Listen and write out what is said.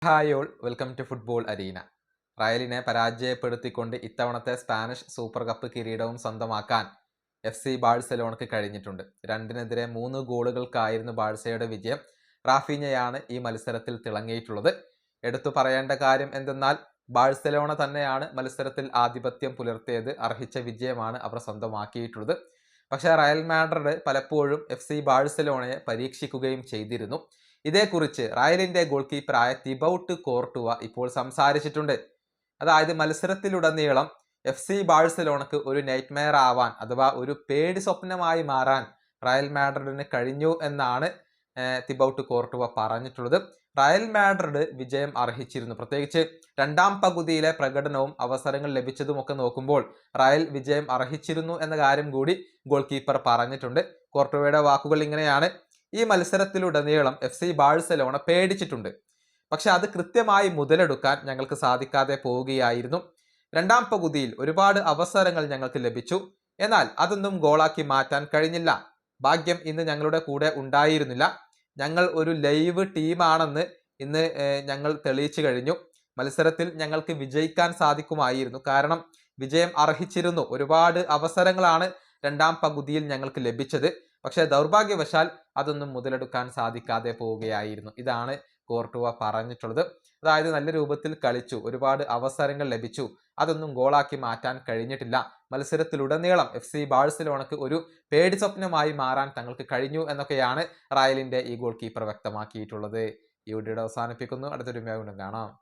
Hi all welcome to football arena. റയലിനെ പരാജയപ്പെടുത്തിക്കൊണ്ട് ഇത്തവണത്തെ സ്പാനിഷ് സൂപ്പർ കപ്പ് കിരീടവും സ്വന്തമാക്കാൻ FC ബാഴ്സലോണയ്ക്ക് കഴിഞ്ഞിട്ടുണ്ട്. 2-നെതിരെ 3 ഗോളുകൾക്കായിരുന്നു ബാഴ്സയുടെ വിജയം. റാഫീഞ്ഞയാണ് ഈ മത്സരത്തിൽ തിളങ്ങിയിട്ടുള്ളത്. എടുത്തു പറയേണ്ട കാര്യം എന്തെന്നാൽ ബാഴ്സലോണ തന്നെയാണ് മത്സരത്തിൽ ആധിപത്യം പുലർത്തിയത്. അർഹിച്ച വിജയമാണ് അവർ സ്വന്തമാക്കിയിട്ടുള്ളത്. പക്ഷേ റയൽ മാഡ്രിഡ് പലപ്പോഴും FC ബാഴ്സലോണയെ പരീക്ഷിക്കുകയും ചെയ്തിരുന്നു. ഇതേക്കുറിച്ച് റയലിന്റെ ഗോൾ കീപ്പറായ തിബൌട്ട് കോർട്ടുവ ഇപ്പോൾ സംസാരിച്ചിട്ടുണ്ട്. അതായത് മത്സരത്തിലുടനീളം FC ബാഴ്സലോണക്ക് ഒരു നൈറ്റ്മെയർ ആവാൻ അഥവാ ഒരു പേടി സ്വപ്നമായി മാറാൻ റയൽ മാഡ്രിഡിന് കഴിഞ്ഞു എന്നാണ് തിബൌട്ട് കോർട്ടുവ പറഞ്ഞിട്ടുള്ളത്. റയൽ മാഡ്രിഡ് വിജയം അർഹിച്ചിരുന്നു. പ്രത്യേകിച്ച് രണ്ടാം പകുതിയിലെ പ്രകടനവും അവസരങ്ങൾ ലഭിച്ചതുമൊക്കെ നോക്കുമ്പോൾ റയൽ വിജയം അർഹിച്ചിരുന്നു എന്ന കാര്യം കൂടി ഗോൾ കീപ്പർ പറഞ്ഞിട്ടുണ്ട്. കോർട്ടുവയുടെ വാക്കുകൾ ഇങ്ങനെയാണ്: ഈ മത്സരത്തിലുടനീളം FC ബാഴ്സലോണ പേടിച്ചിട്ടുണ്ട്. പക്ഷെ അത് കൃത്യമായി മുതലെടുക്കാൻ ഞങ്ങൾക്ക് സാധിക്കാതെ പോവുകയായിരുന്നു. രണ്ടാം പകുതിയിൽ ഒരുപാട് അവസരങ്ങൾ ഞങ്ങൾക്ക് ലഭിച്ചു. എന്നാൽ അതൊന്നും ഗോളാക്കി മാറ്റാൻ കഴിഞ്ഞില്ല. ഭാഗ്യം ഇന്ന് ഞങ്ങളുടെ കൂടെ ഉണ്ടായിരുന്നില്ല. ഞങ്ങൾ ഒരു ലൈവ് ടീമാണെന്ന് ഇന്ന് ഞങ്ങൾ തെളിയിച്ചു കഴിഞ്ഞു. മത്സരത്തിൽ ഞങ്ങൾക്ക് വിജയിക്കാൻ സാധിക്കുമായിരുന്നു. കാരണം വിജയം അർഹിച്ചിരുന്നു. ഒരുപാട് അവസരങ്ങളാണ് രണ്ടാം പകുതിയിൽ ഞങ്ങൾക്ക് ലഭിച്ചത്. പക്ഷേ ദൗർഭാഗ്യവശാൽ അതൊന്നും മുതലെടുക്കാൻ സാധിക്കാതെ പോവുകയായിരുന്നു. ഇതാണ് കോർട്ടുവ പറഞ്ഞിട്ടുള്ളത്. അതായത് നല്ല രൂപത്തിൽ കളിച്ചു, ഒരുപാട് അവസരങ്ങൾ ലഭിച്ചു, അതൊന്നും ഗോളാക്കി മാറ്റാൻ കഴിഞ്ഞിട്ടില്ല. മത്സരത്തിലുടനീളം FC ബാഴ്സലോണക്ക് ഒരു പേടി സ്വപ്നമായി മാറാൻ തങ്ങൾക്ക് കഴിഞ്ഞു എന്നൊക്കെയാണ് റയലിന്റെ ഈ ഗോൾ കീപ്പർ വ്യക്തമാക്കിയിട്ടുള്ളത്. ഈ വീഡിയോ അവസാനിപ്പിക്കുന്നു. അടുത്തൊരു വീഡിയോ കാണാം.